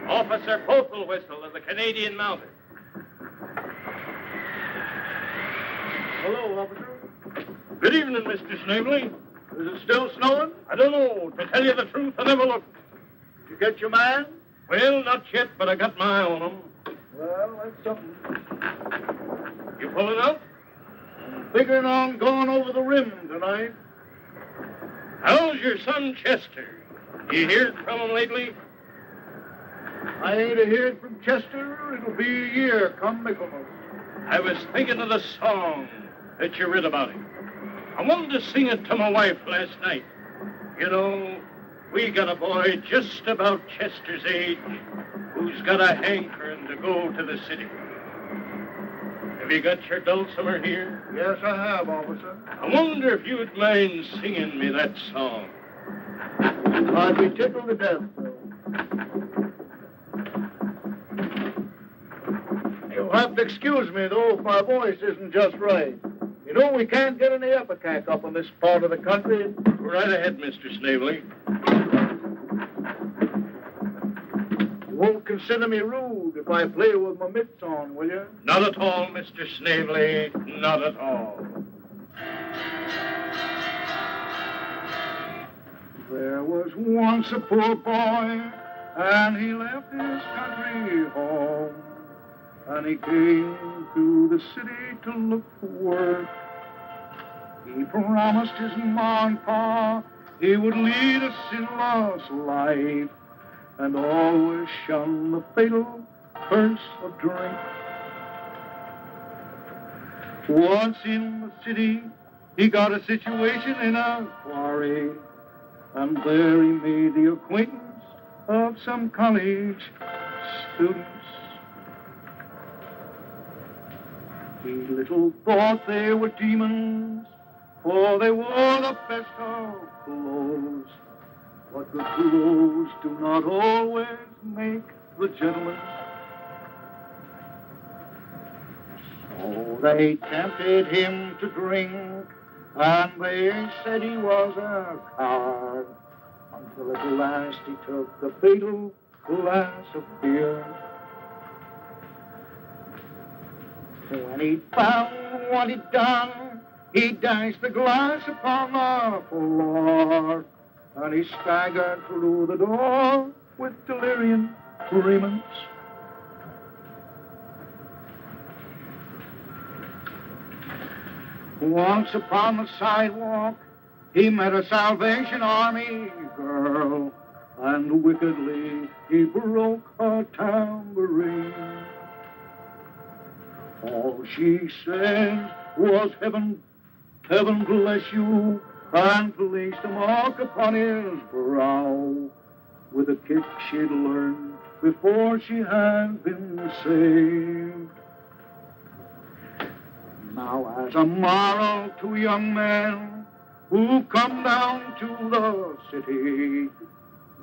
Officer Postlewhistle of the Canadian Mounted. Hello, officer. Good evening, Mr. Snavely. Is it still snowing? I don't know. To tell you the truth, I never looked. Did you get your man? Well, not yet, but I got my eye on him. Well, that's something. You pulling out? I'm figuring on going over the rim tonight. How's your son, Chester? You heard from him lately? I ain't a-heard from Chester. It'll be a year come Michaelmas. I was thinking of the song that you read about him. I wanted to sing it to my wife last night. You know, we got a boy just about Chester's age who's got a hankering to go to the city. Have you got your dulcimer here? Yes, I have, officer. I wonder if you'd mind singing me that song. I'd be tickled to death, though. You'll have to excuse me, though, if my voice isn't just right. You know, we can't get any ipecac up in this part of the country. Go right ahead, Mr. Snavely. You won't consider me rude if I play with my mitts on, will you? Not at all, Mr. Snavely. Not at all. There was once a poor boy, and he left his country home. And he came to the city to look for work. He promised his ma and pa he would lead a sinless life and always shun the fatal curse of drink. Once in the city, he got a situation in a quarry, and there he made the acquaintance of some college students. He little thought they were demons, for they wore the best of clothes. But the clothes do not always make the gentleman. So they tempted him to drink, and they said he was a coward, until at last he took the fatal glass of beer. When he found what he'd done, he dashed the glass upon the floor, and he staggered through the door with delirium tremens. Once upon the sidewalk, he met a Salvation Army girl, and wickedly he broke her tambourine. All she said was, heaven bless you, and placed a mark upon his brow with a kick she'd learned before she had been saved. Now, as a moral to young men who come down to the city,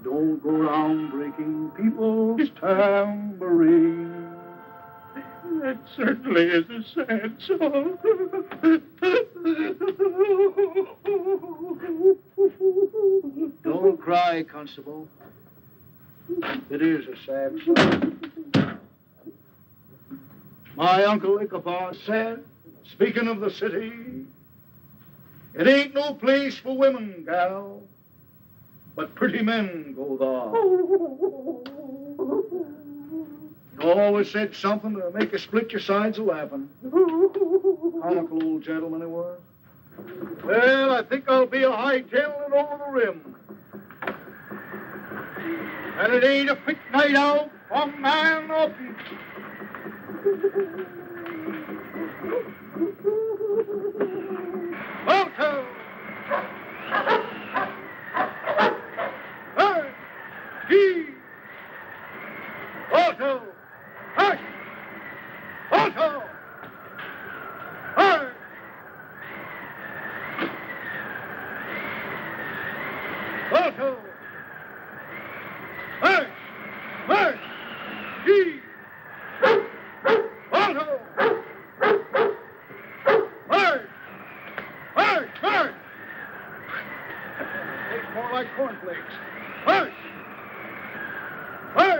don't go around breaking people's tambourines. That certainly is a sad song. Don't cry, Constable. It is a sad song. My Uncle Ichabod said, speaking of the city, it ain't no place for women, gal, but pretty men go there. He always said something to make you split your sides of laughing. Comical old gentleman he was. Well, I think I'll be a hightailing it over the rim. And it ain't a quick night out for man or beast. Alto! Hey! Gee! Alto! Hush! Alto! Hey! Alto! Hey! Hey! Gee! Alto! Hey! Hey! Hey! Tastes more like cornflakes. Hush! Hey!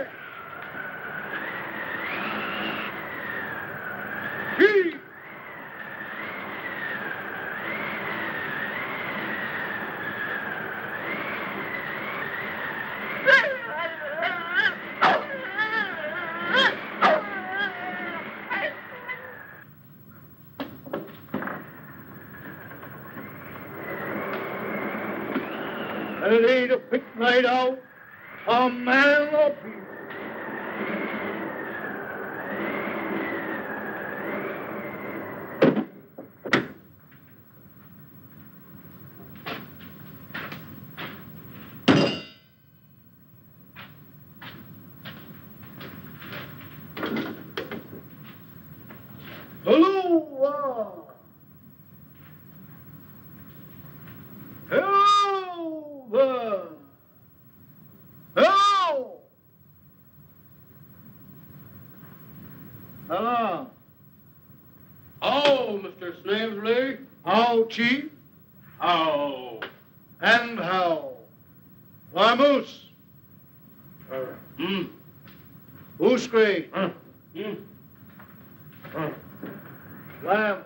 it ain't a pick night out, a man or peace. Hello! Hello there! Hello! Hello! Oh, Mr. Snavely. How, Chief? Oh. And how? Why, Moose? Moose Gray. Lamb.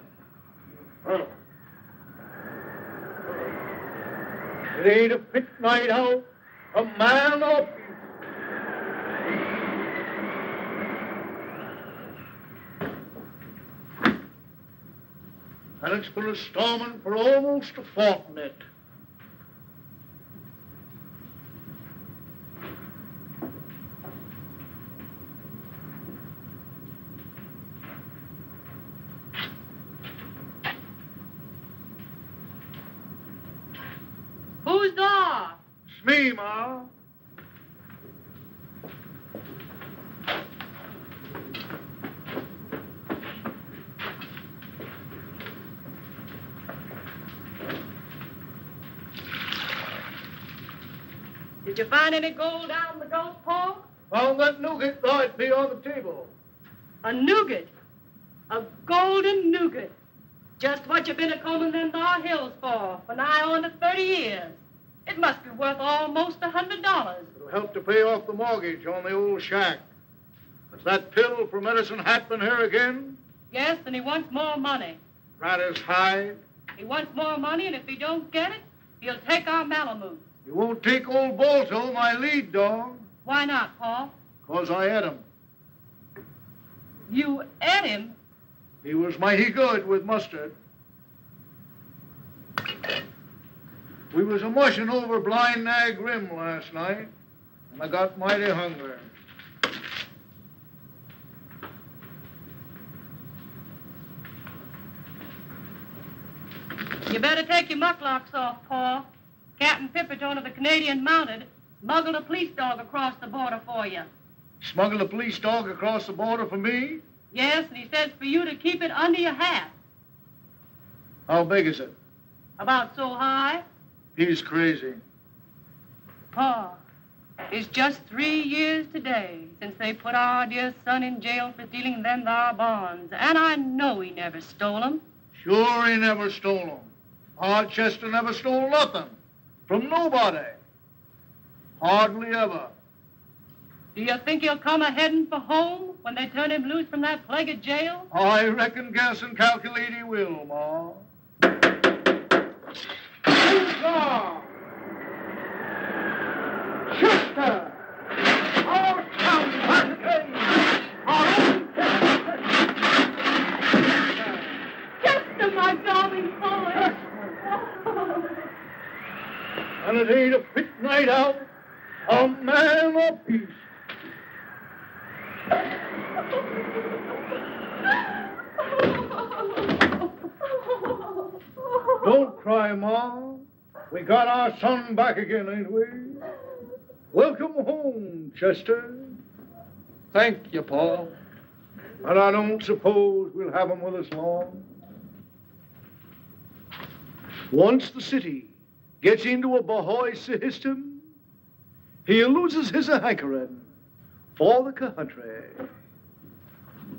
It ain't a pick night out, a man or peace. And it's been a storming for almost a fortnight. Who's there? It's me, Ma. Did you find any gold down in the ghost paw? Found that nougat right there on the table. A nougat. A golden nougat. Just what you been a-combing them thar hills for nigh on to 30 years. It must be worth almost $100. It'll help to pay off the mortgage on the old shack. Has that pill for Medicine Hat been here again? Yes, and he wants more money. Ratter's hide. He wants more money, and if he don't get it, he'll take our Malamute. You won't take old Balto, my lead dog, Why not, Paul? 'cause I ate him. You ate him? He was mighty good with mustard. We was a-mushing over Blind Nag Rim last night, and I got mighty hungry. You better take your mucklocks off, Paul. Captain Pipperton of the Canadian Mounted smuggled a police dog across the border for you. Smuggled a police dog across the border for me? Yes, and he says for you to keep it under your hat. How big is it? About so high. He's crazy. Pa, it's just 3 years today since they put our dear son in jail for stealing them thar bonds, and I know he never stole 'em. Sure he never stole them. Chester never stole nothing. From nobody. Hardly ever. Do you think he'll come a-heading for home when they turn him loose from that plagued jail? I reckon, guess, and calculate he will, Ma. Hoorah! Chester! Our town back again! Our own Chester, my darling boy! And it ain't a pick night out, a man of peace. Don't cry, Ma. We got our son back again, ain't we? Welcome home, Chester. Thank you, Paul. And I don't suppose we'll have him with us long. Once the city gets into a Bahoy system, he loses his hankering for the country.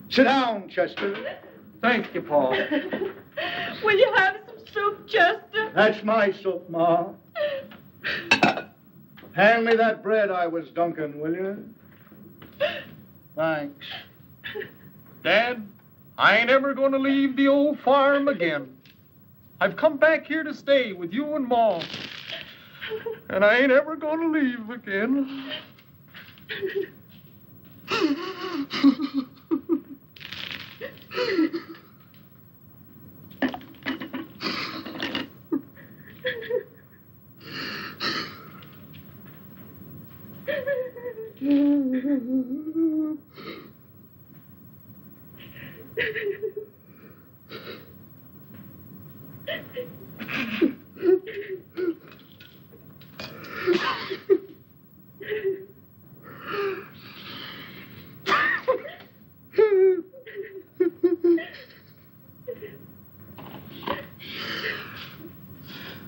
Sit down, Chester. Thank you, Paul. Will you have some soup, Chester? That's my soup, Ma. Hand me that bread I was dunking, will you? Thanks. Dad, I ain't ever going to leave the old farm again. I've come back here to stay with you and Ma. And I ain't ever going to leave again.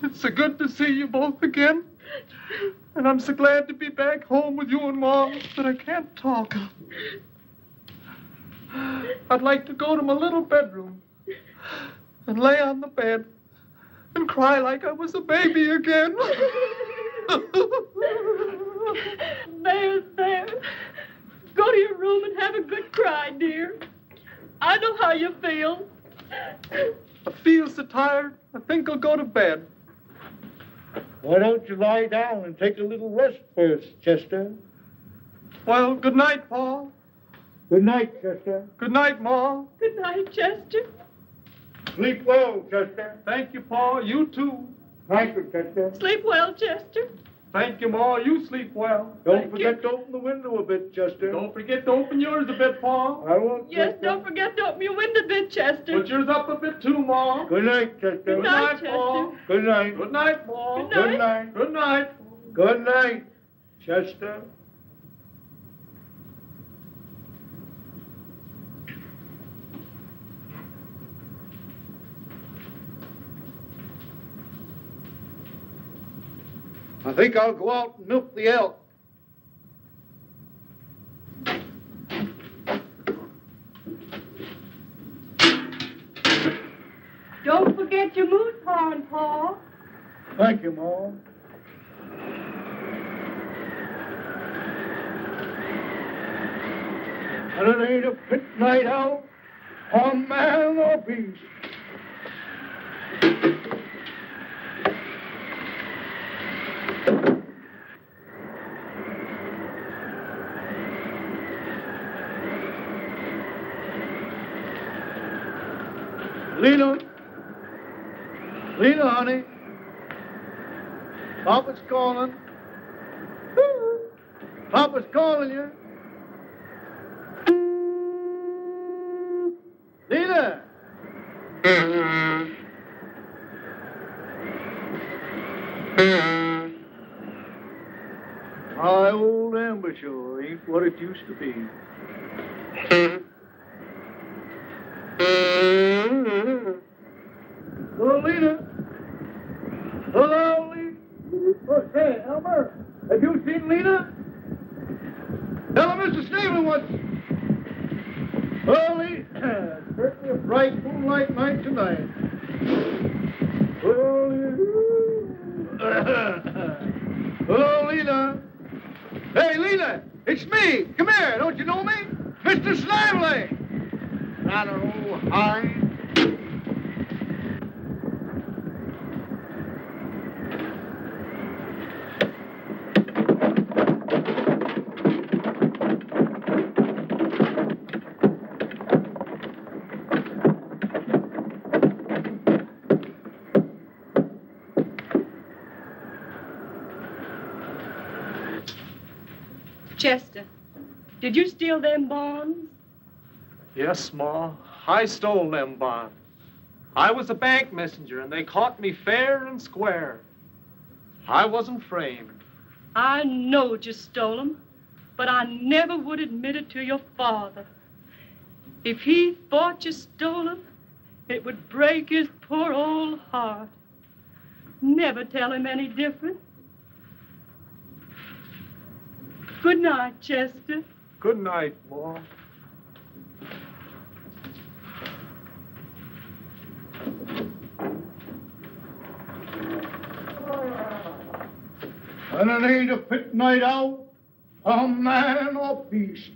It's so good to see you both again. And I'm so glad to be back home with you and Mom, but I can't talk. I'd like to go to my little bedroom and lay on the bed and cry like I was a baby again. There. Go to your room and have a good cry, dear. I know how you feel. I feel so tired, I think I'll go to bed. Why don't you lie down and take a little rest first, Chester? Well, good night, Pa. Good night, Chester. Good night, Ma. Good night, Chester. Sleep well, Chester. Thank you, Pa. You too. Thank you, Chester. Sleep well, Chester. Thank you, Ma. You sleep well. Don't forget to open the window a bit, Chester. Don't forget to open yours a bit, Pa. I won't. Yes, Chester. don't forget to open your window a bit, Chester. Put yours up a bit too, Ma. Good night, Chester. Good night, Pa. Chester. Good night. Good night, Pa. Good night. Good night. Good night. Good night, Chester. I think I'll go out and milk the elk. Don't forget your moose horn, Pa. Thank you, Mom. And it ain't a fit night out on man or beast. Lena, honey. Papa's calling. Papa's calling you. Lena! My old ambassador ain't what it used to be. Hello, Lena. Hello, Lena. Oh, say, Elmer, have you seen Lena? Tell her Mr. Snavely wants... Oh, Lena, certainly a bright moonlight night tonight. Oh, Lena. Oh, Lena. Hey, Lena, it's me. Come here. Don't you know me? Mr. Snavely. Not an old hind. Chester, did you steal them bonds? Yes, Ma. I stole them bonds. I was a bank messenger, and they caught me fair and square. I wasn't framed. I know you stole them, but I never would admit it to your father. If he thought you stole them, it would break his poor old heart. Never tell him any different. Good night, Chester. Good night, Ma. And it ain't a fit night out on man or beast.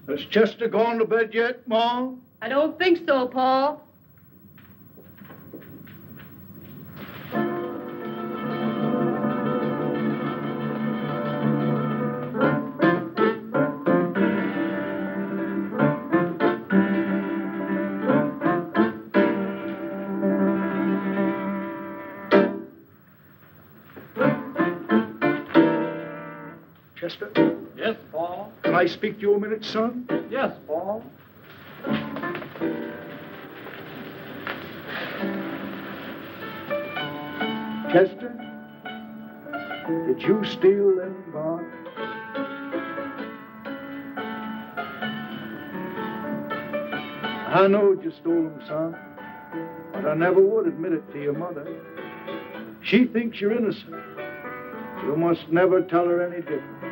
Has Chester gone to bed yet, Ma? I don't think so, Paul. Chester, Yes, Paul. can I speak to you a minute, son? Yes, Paul. Chester, did you steal them bonds? I know you stole them, son, but I never would admit it to your mother. She thinks you're innocent. You must never tell her any different.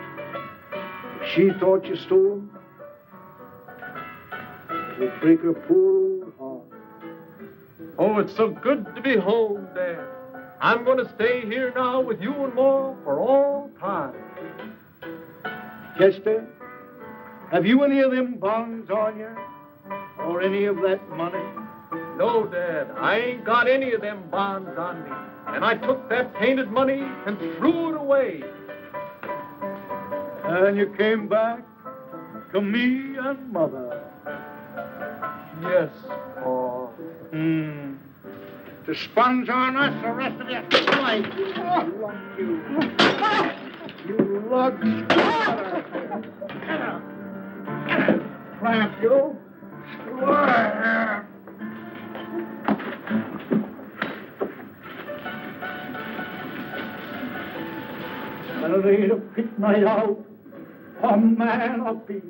If she thought you stole them, it would break her poor old heart. Oh, it's so good to be home, Dad. I'm going to stay here now with you and Ma for all time. Chester, have you any of them bonds on you? Or any of that money? No, Dad, I ain't got any of them bonds on me. And I took that painted money and threw it away. And you came back to me and Mother. Yes, Paul. To sponge on us the rest of your life. You lug squatter. Get out. Get out. Clamp you. Square. And it ain't a pit night out. A man, a beast.